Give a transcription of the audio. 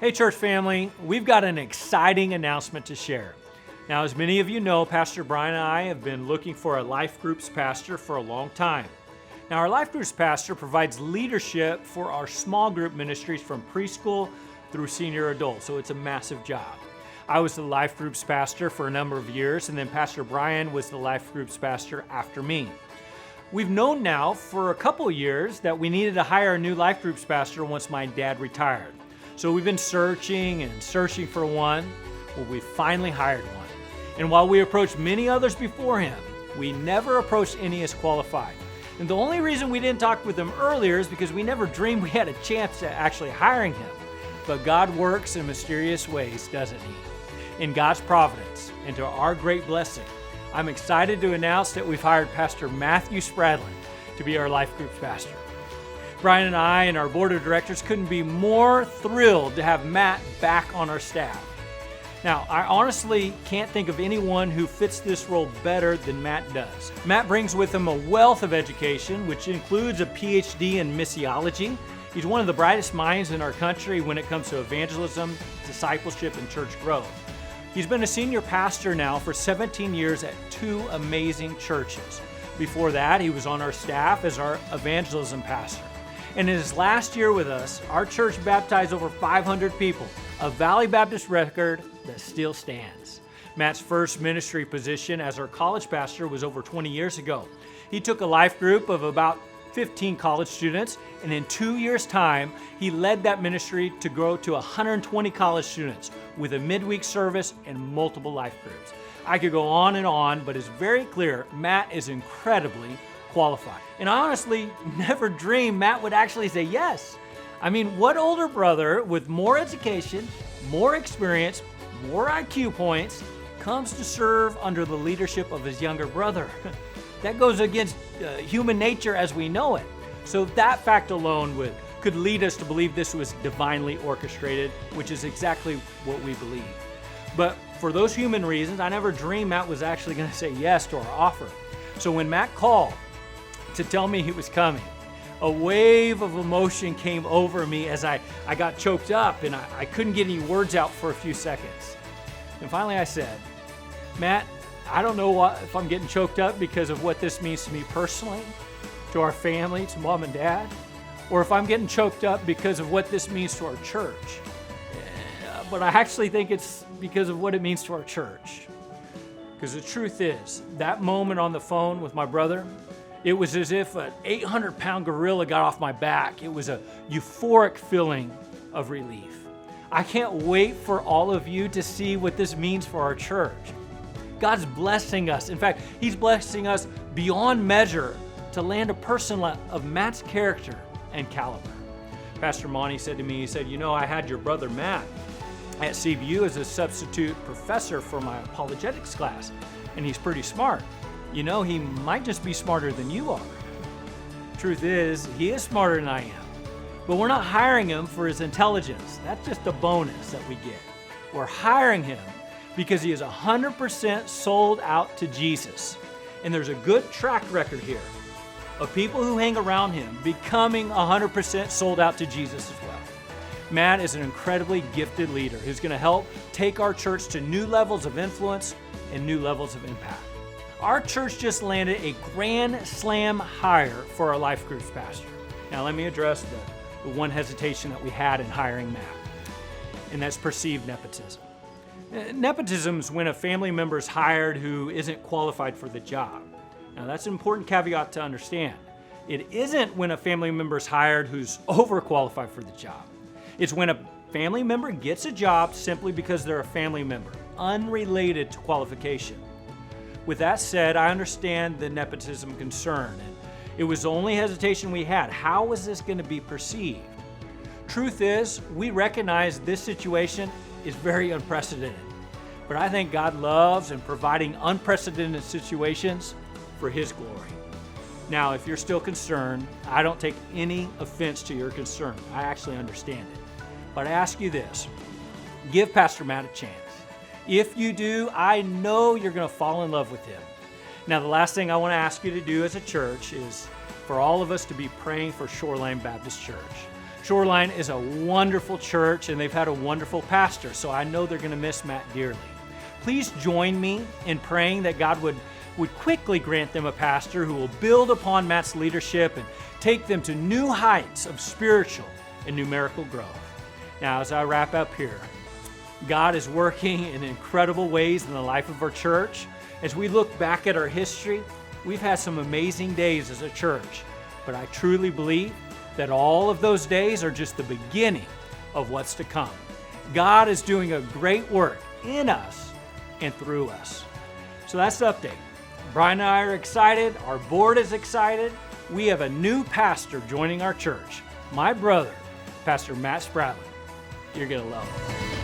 Hey, church family, we've got an exciting announcement to share. Now, as many of you know, Pastor Brian and I have been looking for a life groups pastor for a long time. Now, our life groups pastor provides leadership for our small group ministries from preschool through senior adult, so it's a massive job. I was the life groups pastor for a number of years, and then Pastor Brian was the life groups pastor after me. We've known now for a couple of years that we needed to hire a new life groups pastor once my dad retired. So we've been searching for one. Well, we finally hired one. And while we approached many others before him, we never approached any as qualified. And the only reason we didn't talk with him earlier is because we never dreamed we had a chance at actually hiring him. But God works in mysterious ways, doesn't he? In God's providence and to our great blessing, I'm excited to announce that we've hired Pastor Matthew Spradlin to be our life groups pastor. Brian and I and our board of directors couldn't be more thrilled to have Matt back on our staff. Now, I honestly can't think of anyone who fits this role better than Matt does. Matt brings with him a wealth of education, which includes a PhD in missiology. He's one of the brightest minds in our country when it comes to evangelism, discipleship, and church growth. He's been a senior pastor now for 17 years at two amazing churches. Before that, he was on our staff as our evangelism pastor. And in his last year with us, our church baptized over 500 people, a Valley Baptist record that still stands. Matt's first ministry position as our college pastor was over 20 years ago. He took a life group of about 15 college students, and in 2 years' time, he led that ministry to grow to 120 college students with a midweek service and multiple life groups. I could go on, but it's very clear Matt is incredibly qualified. And I honestly never dreamed Matt would actually say yes. I mean, what older brother with more education, more experience, more IQ points comes to serve under the leadership of his younger brother? That goes against human nature as we know it. So that fact alone could lead us to believe this was divinely orchestrated, which is exactly what we believe. But for those human reasons, I never dreamed Matt was actually going to say yes to our offer. So when Matt called to tell me he was coming, a wave of emotion came over me as I got choked up and I couldn't get any words out for a few seconds. And finally I said, Matt, I don't know if I'm getting choked up because of what this means to me personally, to our family, to mom and dad, or if I'm getting choked up because of what this means to our church. But I actually think it's because of what it means to our church. Because the truth is, that moment on the phone with my brother, it was as if an 800-pound gorilla got off my back. It was a euphoric feeling of relief. I can't wait for all of you to see what this means for our church. God's blessing us. In fact, He's blessing us beyond measure to land a person of Matt's character and caliber. Pastor Monty said to me, he said, I had your brother Matt at CBU as a substitute professor for my apologetics class, and he's pretty smart. He might just be smarter than you are. Truth is, he is smarter than I am. But we're not hiring him for his intelligence. That's just a bonus that we get. We're hiring him because he is 100% sold out to Jesus. And there's a good track record here of people who hang around him becoming 100% sold out to Jesus as well. Matt is an incredibly gifted leader who's going to help take our church to new levels of influence and new levels of impact. Our church just landed a grand slam hire for our life groups pastor. Now let me address the one hesitation that we had in hiring Matt, and that's perceived nepotism. Nepotism is when a family member is hired who isn't qualified for the job. Now that's an important caveat to understand. It isn't when a family member is hired who's overqualified for the job. It's when a family member gets a job simply because they're a family member, unrelated to qualification. With that said, I understand the nepotism concern, and it was the only hesitation we had. How was this going to be perceived? Truth is, we recognize this situation is very unprecedented, but I think God loves and providing unprecedented situations for His glory. Now, if you're still concerned, I don't take any offense to your concern. I actually understand it. But I ask you this, give Pastor Matt a chance. If you do, I know you're going to fall in love with him. Now, the last thing I want to ask you to do as a church is for all of us to be praying for Shoreline Baptist Church. Shoreline is a wonderful church, and they've had a wonderful pastor, so I know they're going to miss Matt dearly. Please join me in praying that God would quickly grant them a pastor who will build upon Matt's leadership and take them to new heights of spiritual and numerical growth. Now, as I wrap up here, God is working in incredible ways in the life of our church. As we look back at our history, we've had some amazing days as a church, but I truly believe that all of those days are just the beginning of what's to come. God is doing a great work in us and through us. So that's the update. Brian and I are excited. Our board is excited. We have a new pastor joining our church, my brother, Pastor Matt Spradlin. You're going to love him.